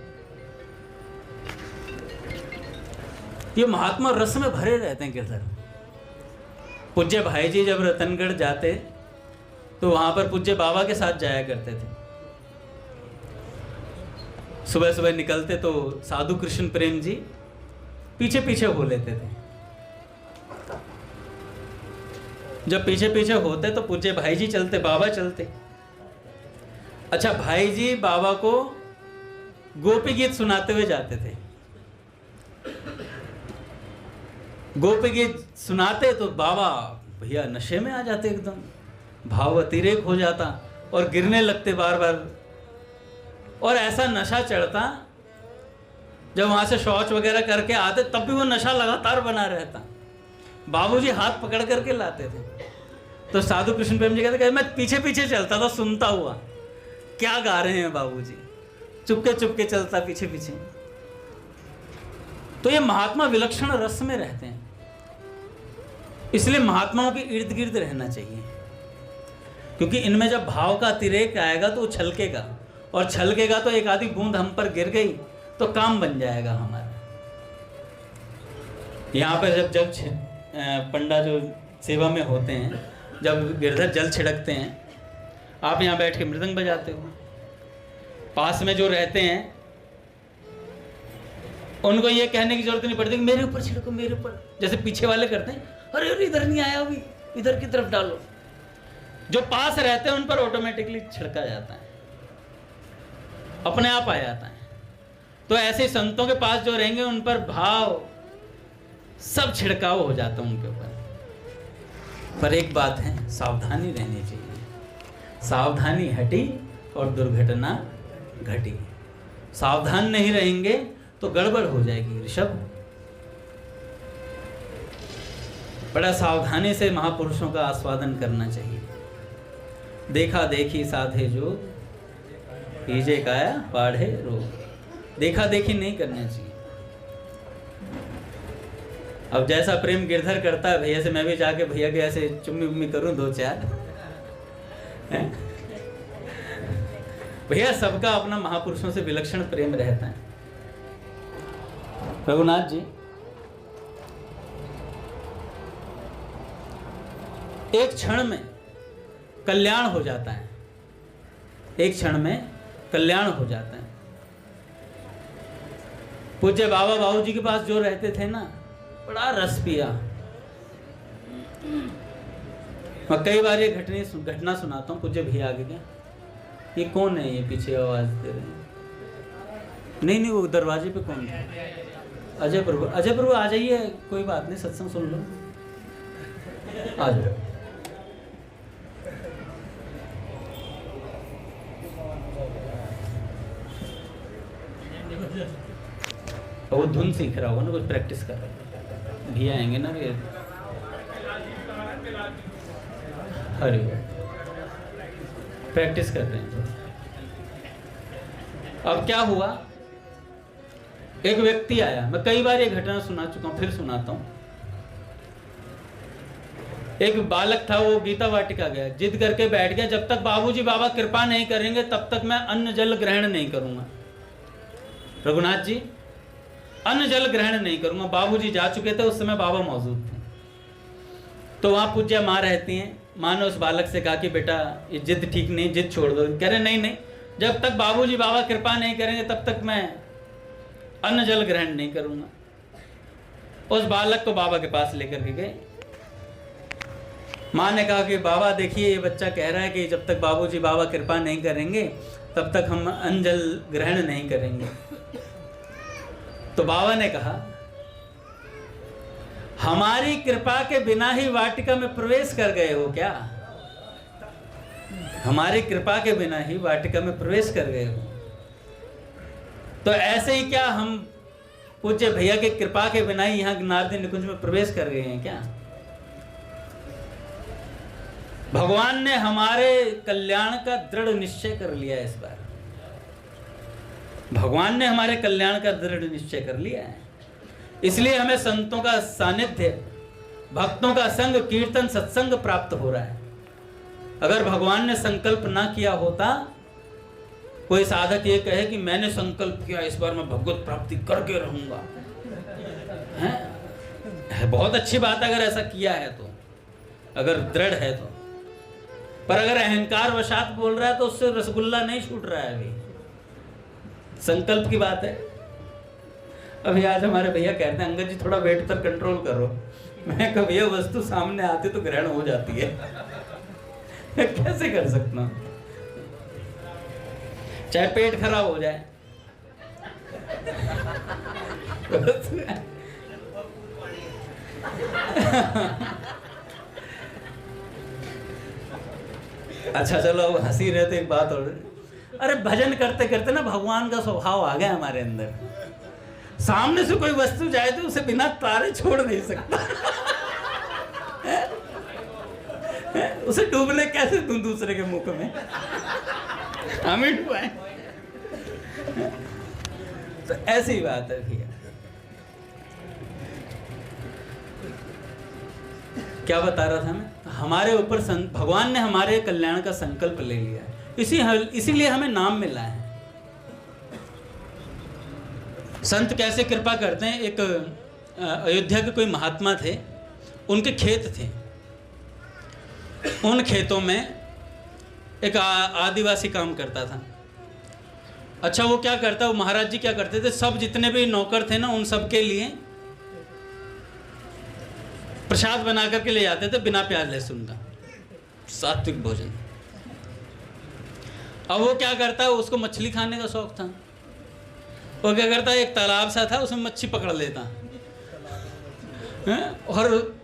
ये महात्मा रस में भरे रहते हैं गिरधर। पूज्य भाई जी जब रतनगढ़ जाते तो वहां पर पूज्य बाबा के साथ जाया करते थे। सुबह सुबह निकलते तो साधु कृष्ण प्रेम जी पीछे पीछे हो लेते थे। जब पीछे पीछे होते तो पूज्य भाई जी चलते, बाबा चलते। अच्छा, भाई जी बाबा को गोपी गीत सुनाते हुए जाते थे। गोपी गीत सुनाते तो बाबा भैया नशे में आ जाते, एकदम भाव अतिरेक हो जाता और गिरने लगते बार बार। और ऐसा नशा चढ़ता, जब वहां से शौच वगैरह करके आते तब भी वो नशा लगातार बना रहता। बाबूजी हाथ पकड़ करके लाते थे। तो साधु कृष्ण प्रेम जी कहते मैं पीछे पीछे चलता था सुनता हुआ, क्या गा रहे हैं बाबूजी। चुपके चुपके चलता पीछे पीछे। तो ये महात्मा विलक्षण रस में रहते हैं, इसलिए महात्माओं के इर्द गिर्द रहना चाहिए। क्योंकि इनमें जब भाव का अतिरेक आएगा तो वो छलकेगा, और छलकेगा तो एक आधी बूंद हम पर गिर गई तो काम बन जाएगा हमारा। यहाँ पर जब पंडा जो सेवा में होते हैं, जब गिरधर जल छिड़कते हैं, आप यहाँ बैठ के मृदंग बजाते हो, पास में जो रहते हैं उनको ये कहने की जरूरत नहीं पड़ती कि मेरे ऊपर छिड़को मेरे ऊपर, जैसे पीछे वाले करते हैं, अरे अरे इधर नहीं आया अभी, इधर की तरफ डालो। जो पास रहते हैं उन पर ऑटोमेटिकली छिड़का जाता है, अपने आप आ जाता है। तो ऐसे संतों के पास जो रहेंगे उन पर भाव सब छिड़काव हो जाता है उनके ऊपर। पर एक बात है, सावधानी रहनी चाहिए। सावधानी हटी और दुर्घटना घटी। सावधान नहीं रहेंगे तो गड़बड़ हो जाएगी। ऋषभ, बड़ा सावधानी से महापुरुषों का आस्वादन करना चाहिए। देखा देखी साधे जो कीजे काया बाढ़े रोग। देखा देखी नहीं करना चाहिए। अब जैसा प्रेम गिरधर करता है भैया से, मैं भी जाके भैया के ऐसे चुम्मी उम्मी करूं 2-4। भैया सबका अपना महापुरुषों से विलक्षण प्रेम रहता है। रघुनाथ जी, एक क्षण में कल्याण हो जाता है, एक क्षण में कल्याण हो जाता है। पूज्य बाबा बाबूजी के पास जो रहते थे ना, बड़ा रस पिया। मैं कई बार ये घटना सुनाता हूँ। पूज्य भैया आगे क्या, ये कौन है, ये पीछे आवाज दे रहे हैं? नहीं, वो दरवाजे पे कौन है? अजय प्रभु। अजय प्रभु आ जाइए, कोई बात नहीं, सत्संग सुन लो, आ जाओ। वो धुन सीख रहा होगा ना, कुछ प्रैक्टिस कर रहा है। भैया आएंगे ना, ये अरे प्रैक्टिस कर रहे हैं। अब क्या हुआ, एक व्यक्ति आया। मैं कई बार ये घटना सुना चुका हूं, फिर सुनाता हूं। एक बालक था, वो गीता वाटिका गया, जिद करके बैठ गया, जब तक बाबूजी बाबा कृपा नहीं करेंगे तब तक मैं अन्न जल ग्रहण नहीं करूंगा। रघुनाथ जी, अन्न जल ग्रहण नहीं करूंगा। बाबूजी जा चुके थे, उस समय बाबा मौजूद थे। तो वहां पूज्य माँ रहती हैं। माँ ने उस बालक से कहा कि बेटा ये जिद ठीक नहीं, जिद छोड़ दो। कह रहे नहीं, जब तक बाबूजी बाबा कृपा नहीं करेंगे तब तक मैं अन्न जल ग्रहण नहीं करूंगा। उस बालक को बाबा के पास लेकर के गए। माँ ने कहा कि बाबा देखिए, ये बच्चा कह रहा है कि जब तक बाबूजी बाबा कृपा नहीं करेंगे तब तक हम अन्न जल ग्रहण नहीं करेंगे। तो बाबा ने कहा, हमारी कृपा के बिना ही वाटिका में प्रवेश कर गए हो क्या? हमारी कृपा के बिना ही वाटिका में प्रवेश कर गए हो। तो ऐसे ही क्या हम पूज्य भैया की कृपा के बिना ही यहाँ नारदी निकुंज में प्रवेश कर गए हैं क्या? भगवान ने हमारे कल्याण का दृढ़ निश्चय कर लिया है। इस बार भगवान ने हमारे कल्याण का दृढ़ निश्चय कर लिया है। इसलिए हमें संतों का सानिध्य, भक्तों का संग, कीर्तन, सत्संग प्राप्त हो रहा है। अगर भगवान ने संकल्प ना किया होता, कोई साधक ये कहे कि मैंने संकल्प किया इस बार मैं भगवत प्राप्ति करके रहूंगा, है बहुत अच्छी बात अगर ऐसा किया है तो, अगर दृढ़ है तो। पर अगर अहंकार वशात बोल रहा है तो उससे रसगुल्ला नहीं छूट रहा है। अभी संकल्प की बात है। अभी आज हमारे भैया कहते हैं अंगद जी थोड़ा वेट पर कंट्रोल करो। मैं कभी ये वस्तु सामने आती तो ग्रहण हो जाती है। कैसे कर सकता हूं, चाहे पेट खराब हो जाए। अच्छा चलो अब हंसी रहते एक बात और, अरे भजन करते करते ना भगवान का स्वभाव आ गया हमारे अंदर। सामने से कोई वस्तु जाए तो उसे बिना तारे छोड़ नहीं सकता। उसे डूबने कैसे दूं दूसरे के मुख में, हम ही डूबाए। तो ऐसी ही बात है भैया। क्या बता रहा था मैं? हमारे ऊपर भगवान ने हमारे कल्याण का संकल्प ले लिया, इसीलिए हमें नाम मिला है। संत कैसे कृपा करते हैं? एक अयोध्या के कोई महात्मा थे, उनके खेत थे। उन खेतों में एक आदिवासी काम करता था। अच्छा वो क्या करता, वो महाराज जी क्या करते थे, सब जितने भी नौकर थे ना उन सब के लिए प्रसाद बना करके ले जाते थे, बिना प्याज लहसुन का, सात्विक भोजन। अब वो क्या करता है, उसको मछली खाने का शौक था। वो क्या करता है, एक तालाब सा था उसमें मच्छी पकड़ लेता और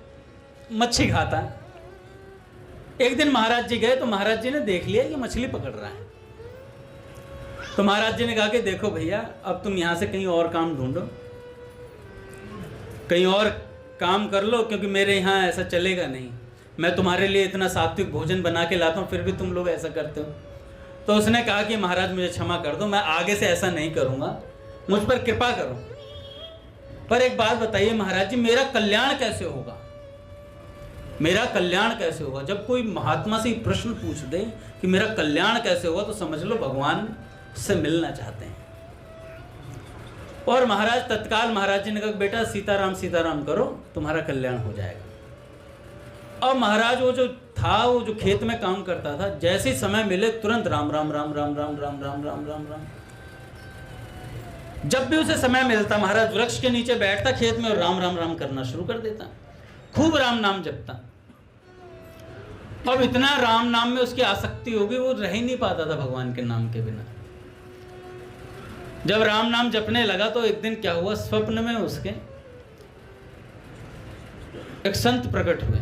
मच्छी खाता। एक दिन महाराज जी गए तो महाराज जी ने देख लिया कि मछली पकड़ रहा है। तो महाराज जी ने कहा कि देखो भैया अब तुम यहाँ से कहीं और काम ढूंढो, कहीं और काम कर लो, क्योंकि मेरे यहाँ ऐसा चलेगा नहीं। मैं तुम्हारे लिए इतना सात्विक भोजन बना के लाता हूँ फिर भी तुम लोग ऐसा करते हो। तो उसने कहा कि महाराज मुझे क्षमा कर दो, मैं आगे से ऐसा नहीं करूँगा, मुझ पर कृपा करो। पर एक बात बताइए महाराज जी, मेरा कल्याण कैसे होगा? मेरा कल्याण कैसे होगा? जब कोई महात्मा से प्रश्न पूछ दे कि मेरा कल्याण कैसे होगा, तो समझ लो भगवान से मिलना चाहते हैं। और महाराज तत्काल महाराज जी ने कहा बेटा सीताराम सीताराम करो, तुम्हारा कल्याण हो जाएगा। और महाराज वो जो था, वो जो खेत में काम करता था, जैसे समय मिले तुरंत राम राम राम राम राम राम राम राम राम राम। जब भी उसे समय मिलता महाराज वृक्ष के नीचे बैठता खेत में और राम राम राम करना शुरू कर देता, खूब राम नाम जपता। अब इतना राम नाम में उसकी आसक्ति होगी, वो रह ही नहीं पाता था भगवान के नाम के बिना। जब राम नाम जपने लगा तो एक दिन क्या हुआ, स्वप्न में उसके एक संत प्रकट हुए।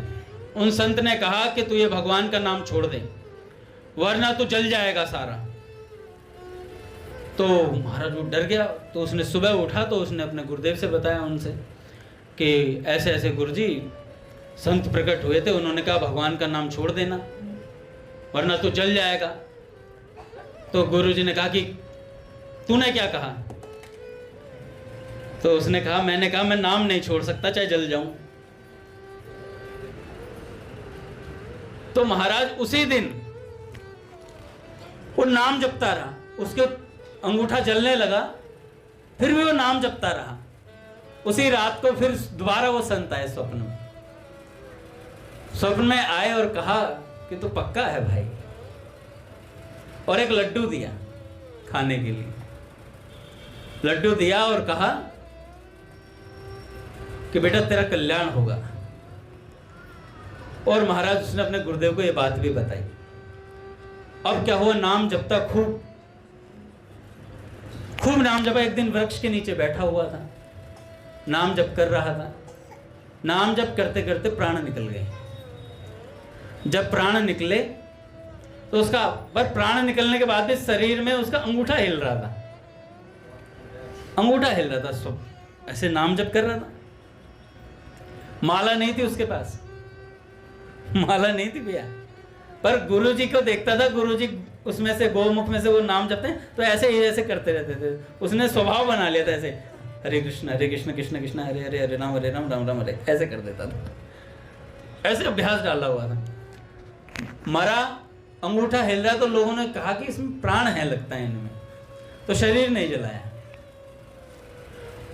उन संत ने कहा कि तू ये भगवान का नाम छोड़ दे वरना तू जल जाएगा सारा। तो महाराज वो डर गया। तो उसने सुबह उठा तो उसने अपने गुरुदेव से बताया उनसे कि ऐसे ऐसे गुरुजी संत प्रकट हुए थे, उन्होंने कहा भगवान का नाम छोड़ देना वरना तू जल जाएगा। तो गुरुजी ने कहा कि तूने क्या कहा? तो उसने कहा मैंने कहा मैं नाम नहीं छोड़ सकता चाहे जल जाऊं। तो महाराज उसी दिन वो नाम जपता रहा, उसके अंगूठा जलने लगा, फिर भी वो नाम जपता रहा। उसी रात को फिर दोबारा वो संत आए स्वप्न में। स्वप्न में आए और कहा कि तू पक्का है भाई, और एक लड्डू दिया खाने के लिए। लड्डू दिया और कहा कि बेटा तेरा कल्याण होगा। और महाराज उसने अपने गुरुदेव को ये बात भी बताई। अब क्या हुआ, नाम जपता खूब नाम जपा। एक दिन वृक्ष के नीचे बैठा हुआ था, नाम जप कर रहा था। नाम जप करते करते प्राण निकल गए। जब प्राण निकले तो उसका, पर प्राण निकलने के बाद भी शरीर में उसका अंगूठा हिल रहा था, अंगूठा हिल रहा था, सब ऐसे नाम जप कर रहा था। माला नहीं थी उसके पास, माला नहीं थी भैया, पर गुरुजी को देखता था, गुरुजी उसमें से गोमुख में से वो नाम जपते हैं तो ऐसे ही ऐसे करते रहते थे। उसने स्वभाव बना लिया था ऐसे, हरे कृष्ण कृष्ण कृष्ण हरे हरे, हरे राम राम राम हरे, ऐसे कर देता था, ऐसे अभ्यास डाला हुआ था। मरा, अंगूठा हिल रहा, तो लोगों ने कहा कि इसमें प्राण है लगता है इनमें, तो शरीर नहीं जलाया।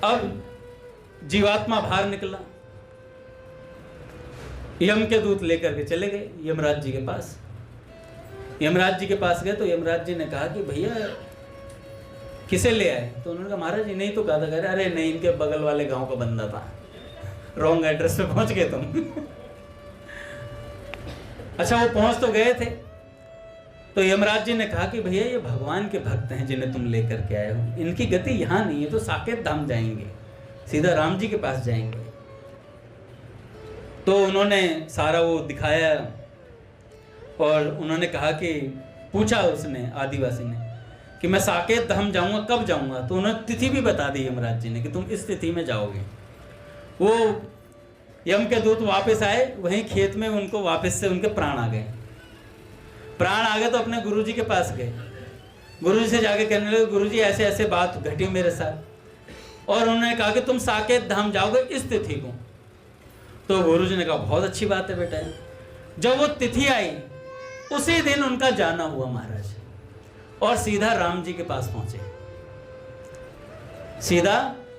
अब जीवात्मा बाहर निकला, यम के दूत लेकर के चले गए यमराज जी के पास। यमराज जी के पास गए तो यमराज जी ने कहा कि भैया किसे ले आए? तो उन्होंने कहा महाराज जी नहीं तो कहा था। कह रहे अरे नहीं, इनके बगल वाले गांव का बंदा था, रॉन्ग एड्रेस पे पहुंच गए तुम। अच्छा, वो पहुंच तो गए थे, तो यमराज जी ने कहा कि भैया ये भगवान के भक्त हैं जिन्हें तुम लेकर के आए हो, इनकी गति यहाँ नहीं है, तो साकेत धाम जाएंगे, सीधा राम जी के पास जाएंगे। तो उन्होंने सारा वो दिखाया और उन्होंने कहा कि पूछा उसने, आदिवासी ने, कि मैं साकेत धाम जाऊंगा, कब जाऊंगा? तो उन्होंने तिथि भी बता दी यमराज जी ने कि तुम इस तिथि में जाओगे। वो यम के दूत वापस आए, वहीं खेत में उनको वापस से उनके प्राण आ गए। प्राण आ गए तो अपने गुरुजी के पास गए, गुरुजी से जाके कहने लगे गुरुजी ऐसे ऐसे बात घटी मेरे साथ, और उन्होंने कहा कि तुम साकेत धाम जाओगे इस तिथि को। तो गुरुजी ने कहा बहुत अच्छी बात है बेटा। जब वो तिथि आई उसी दिन उनका जाना हुआ महाराज, और सीधा राम जी के पास पहुंचे, सीधा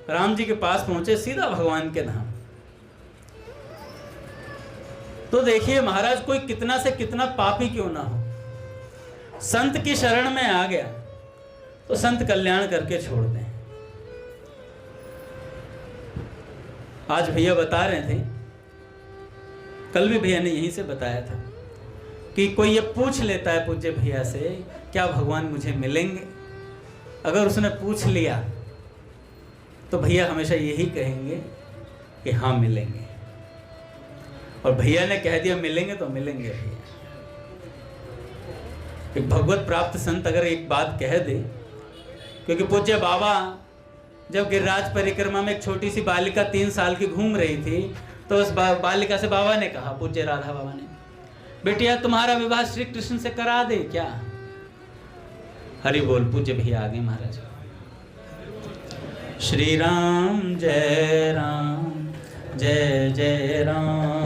राम जी के पास पहुंचे, सीधा भगवान के धाम। तो देखिए महाराज, कोई कितना से कितना पापी क्यों ना हो, संत की शरण में आ गया तो संत कल्याण करके छोड़ दें। आज भैया बता रहे थे, कल भी भैया ने यहीं से बताया था कि कोई ये पूछ लेता है पूज्य भैया से क्या भगवान मुझे मिलेंगे? अगर उसने पूछ लिया तो भैया हमेशा यही कहेंगे कि हाँ मिलेंगे, और भैया ने कह दिया मिलेंगे तो मिलेंगे भैया। एक भगवत प्राप्त संत अगर एक बात कह दे, क्योंकि पूज्य बाबा जब गिरिराज परिक्रमा में एक छोटी सी बालिका 3 साल की घूम रही थी, तो उस बालिका से बाबा ने कहा, पूज्य राधा बाबा ने, बेटिया तुम्हारा विवाह श्री कृष्ण से करा दे क्या? हरि बोल। पूज्य भैया आगे महाराज, श्री राम जय जय राम